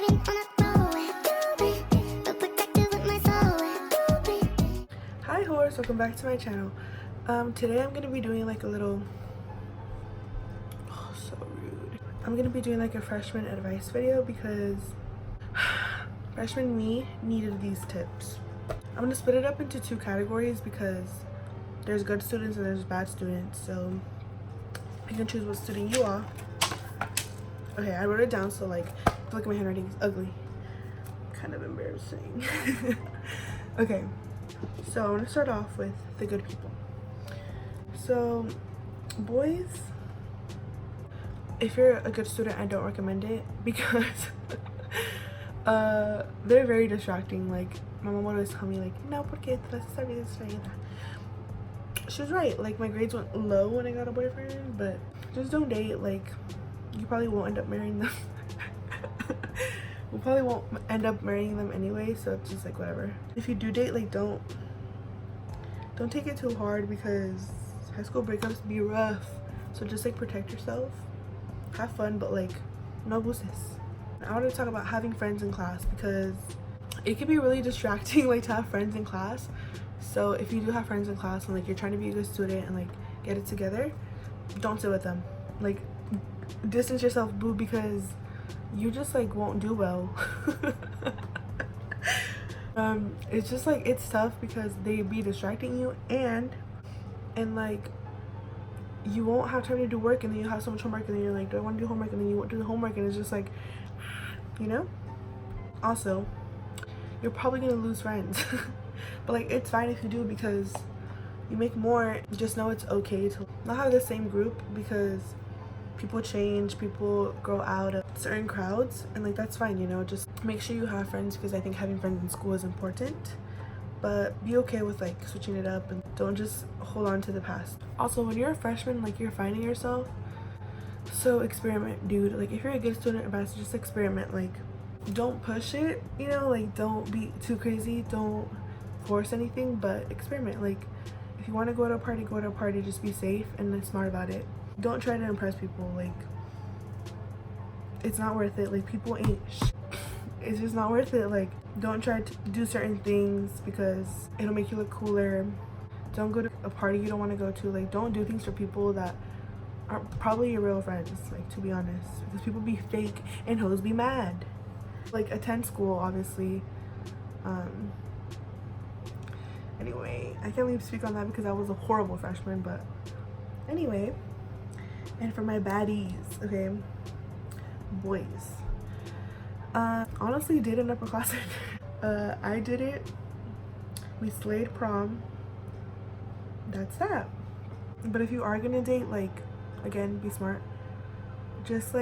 Hi horse, welcome back to my channel. Today I'm gonna be doing like a little, oh so rude, I'm gonna be doing like a freshman advice video because freshman me needed these tips. I'm gonna split it up into two categories because there's good students and there's bad students, so you can choose what student you are. Okay, I wrote it down, so like look at my handwriting, it's ugly, kind of embarrassing. Okay, so I want to start off with the good people. So boys, if you're a good student, I don't recommend it because they're very distracting. Like my mom would always tell me like, no, porque estás distraída. She was right. Like my grades went low when I got a boyfriend, but just don't date. Like you probably won't end up marrying them. We probably won't end up marrying them anyway, so it's just like whatever. If you do date, like don't take it too hard because high school breakups be rough. So just like protect yourself, have fun, but like no abuses. I want to talk about having friends in class because it can be really distracting like to have friends in class. So if you do have friends in class and like you're trying to be a good student and like get it together, don't sit with them. Like distance yourself, boo, because you just like won't do well. It's just like it's tough because they be distracting you and like you won't have time to do work, and then you have so much homework, and then you're like, do I want to do homework? And then you won't do the homework, and it's just like, you know. Also, you're probably gonna lose friends. But like it's fine if you do because you make more. Just know it's okay to not have the same group because people change, people grow out of certain crowds, and like that's fine, you know. Just make sure you have friends because I think having friends in school is important, but be okay with like switching it up and don't just hold on to the past. Also, when you're a freshman, like you're finding yourself, so experiment, dude. Like if you're a good student, advice, just experiment. Like don't push it, you know, like don't be too crazy, don't force anything, but experiment. Like if you want to go to a party, go to a party, just be safe and then smart about it. Don't try to impress people. Like it's not worth it. Like people ain't it's just not worth it. Like don't try to do certain things because it'll make you look cooler. Don't go to a party you don't want to go to. Like don't do things for people that aren't probably your real friends, like to be honest, because people be fake and hoes be mad. Like attend school, obviously. Anyway, I can't really speak on that because I was a horrible freshman, but anyway. And for my baddies, okay, boys, honestly did an upperclassmen. I did it. We slayed prom. That's that. But if you are gonna date, like again, be smart. Just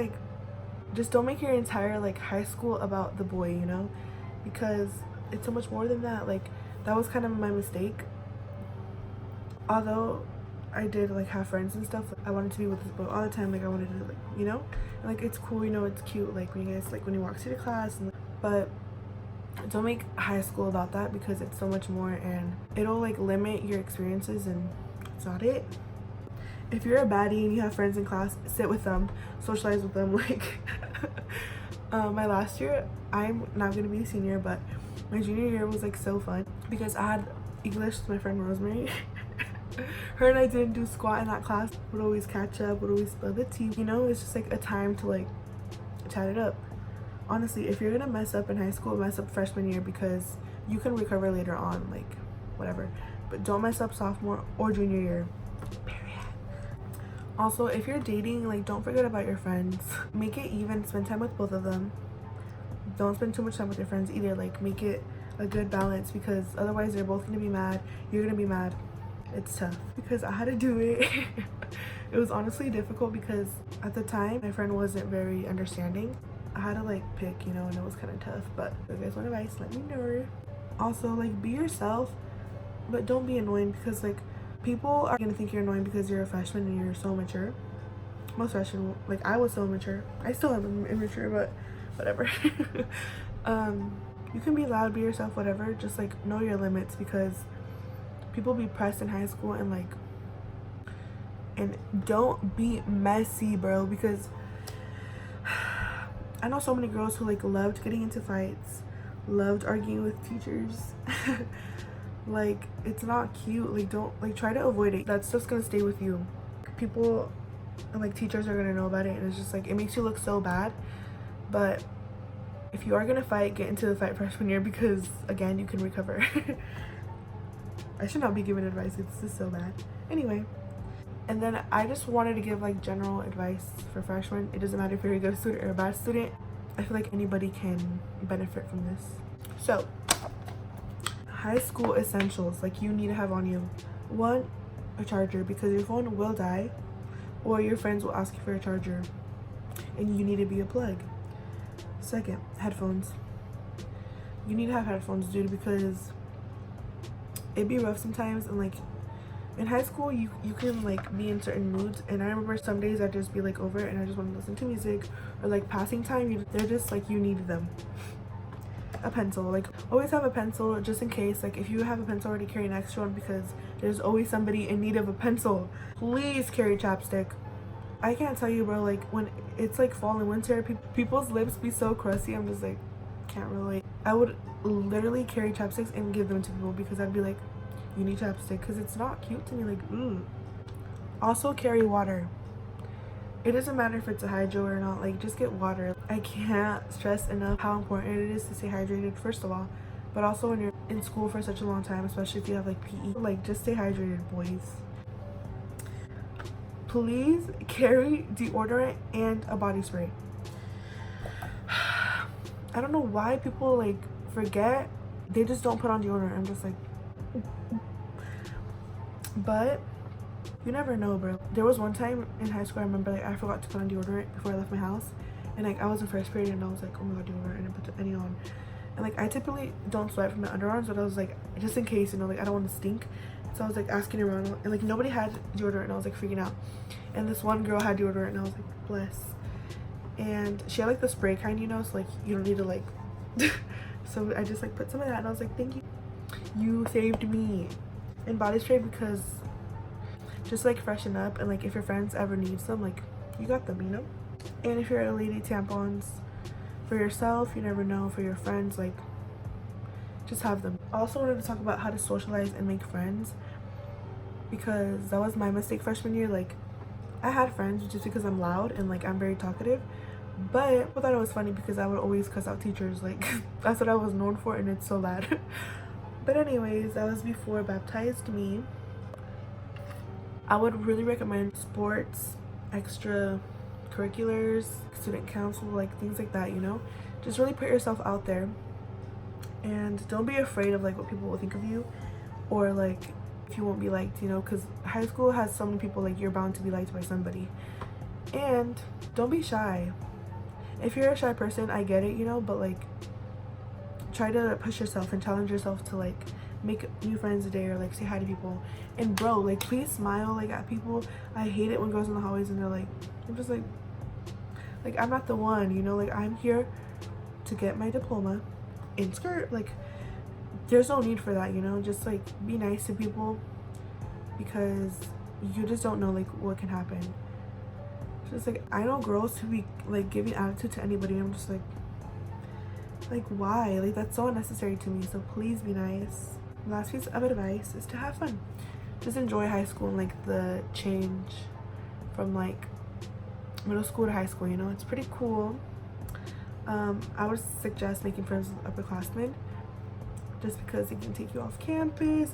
don't make your entire like high school about the boy, you know, because it's so much more than that. Like that was kind of my mistake. Although I did like have friends and stuff, like, I wanted to be with this boy all the time. Like I wanted to, like, you know, and, like it's cool, you know, it's cute, like when you guys, like when you walk to the class, and but don't make high school about that because it's so much more and it'll like limit your experiences, and it's not it. If you're a baddie and you have friends in class, sit with them, socialize with them. Like my last year, I'm not gonna be a senior, but my junior year was like so fun because I had English with my friend Rosemary. Her and I didn't do squat in that class. Would always catch up, would always spill the tea, you know. It's just like a time to like chat it up. Honestly, if you're gonna mess up in high school, mess up freshman year because you can recover later on, like whatever, but don't mess up sophomore or junior year, period. Also, if you're dating, like don't forget about your friends. Make it even, spend time with both of them. Don't spend too much time with your friends either. Like make it a good balance because otherwise they're both gonna be mad, you're gonna be mad. It's tough because I had to do it. It was honestly difficult because at the time my friend wasn't very understanding. I had to like pick, you know, and it was kind of tough. But if you guys want advice, let me know. Also, like be yourself, but don't be annoying because like people are gonna think you're annoying because you're a freshman and you're so mature. Most freshmen, like I was so immature. I still am immature, but whatever. You can be loud, be yourself, whatever. Just like know your limits because people be pressed in high school, and like, and don't be messy, bro, because I know so many girls who like loved getting into fights, loved arguing with teachers. Like, it's not cute. Like, don't, like, try to avoid it. That's just gonna stay with you. People and like teachers are gonna know about it, and it's just like, it makes you look so bad. But if you are gonna fight, get into the fight freshman year, because again, you can recover. I should not be giving advice, it's just so bad. Anyway, and then I just wanted to give like general advice for freshmen. It doesn't matter if you're a good student or a bad student. I feel like anybody can benefit from this. So, high school essentials like you need to have on you. 1, a charger, because your phone will die, or your friends will ask you for a charger and you need to be a plug. 2, headphones. You need to have headphones, dude, because it'd be rough sometimes. And like in high school, you can like be in certain moods, and I remember some days I'd just be like over it and I just want to listen to music, or like passing time, they're just like, you need them. A pencil, like always have a pencil just in case. Like if you have a pencil already, carry an extra one, because there's always somebody in need of a pencil. Please carry chapstick. I can't tell you, bro, like when it's like fall and winter, people's lips be so crusty. I'm just like, can't relate. I would literally carry chapsticks and give them to people, because I'd be like, you need chapstick, because it's not cute to me. Like, ooh. Also carry water. It doesn't matter if it's a hydro or not, like just get water. I can't stress enough how important it is to stay hydrated, first of all, but also when you're in school for such a long time, especially if you have like PE, like just stay hydrated, boys. Please carry deodorant and a body spray. I don't know why people like forget, they just don't put on deodorant. I'm just like, but you never know, bro. There was one time in high school, I remember like I forgot to put on deodorant before I left my house, and like I was in first period and I was like, oh my god, deodorant, and I put any on. And like I typically don't sweat from my underarms, but I was like, just in case, you know, like I don't want to stink. So I was like asking around, and like nobody had deodorant, and I was like freaking out. And this one girl had deodorant, and I was like, bless. And she had like the spray kind, you know, so like you don't need to like so I just like put some of that, and I was like, thank you, you saved me. And body spray, because just like freshen up, and like if your friends ever need some, like you got them, you know. And if you're a lady, tampons for yourself, you never know, for your friends, like just have them. I also wanted to talk about how to socialize and make friends, because that was my mistake freshman year. Like I had friends just because I'm loud and like I'm very talkative, but I thought it was funny because I would always cuss out teachers. Like that's what I was known for, and it's so bad. But anyways, that was before baptized me. I would really recommend sports, extra curriculars, student council, like things like that, you know. Just really put yourself out there, and don't be afraid of like what people will think of you, or like if you won't be liked, you know, because high school has so many people, like you're bound to be liked by somebody. And don't be shy. If you're a shy person, I get it, you know, but like try to push yourself and challenge yourself to like make new friends a day, or like say hi to people. And bro, like please smile like at people. I hate it when girls in the hallways and they're like, I'm just like I'm not the one, you know, like I'm here to get my diploma in skirt. Like there's no need for that, you know. Just like be nice to people, because you just don't know like what can happen. Just like I know girls who be like giving attitude to anybody, and I'm just like why? Like that's so unnecessary to me. So please be nice. Last piece of advice is to have fun. Just enjoy high school and like the change from like middle school to high school, you know. It's pretty cool. I would suggest making friends with upperclassmen, just because they can take you off campus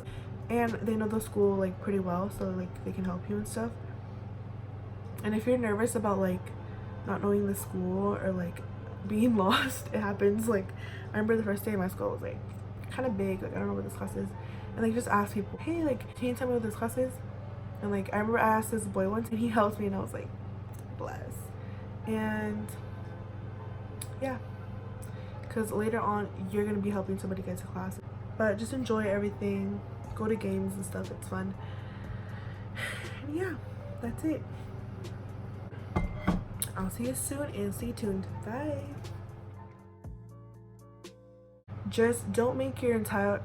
and they know the school like pretty well, so like they can help you and stuff. And if you're nervous about like not knowing the school or like being lost, it happens. Like I remember the first day of my school was like kind of big, like I don't know what this class is, and like just ask people, hey, like can you tell me what this class is? And like I remember I asked this boy once and he helped me, and I was like, bless. And yeah, because later on you're gonna be helping somebody get to class. But just enjoy everything, go to games and stuff, it's fun. And yeah, that's it. I'll see you soon, and stay tuned. Bye. Just don't make your entire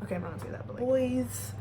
okay, I'm not gonna say that, but like boys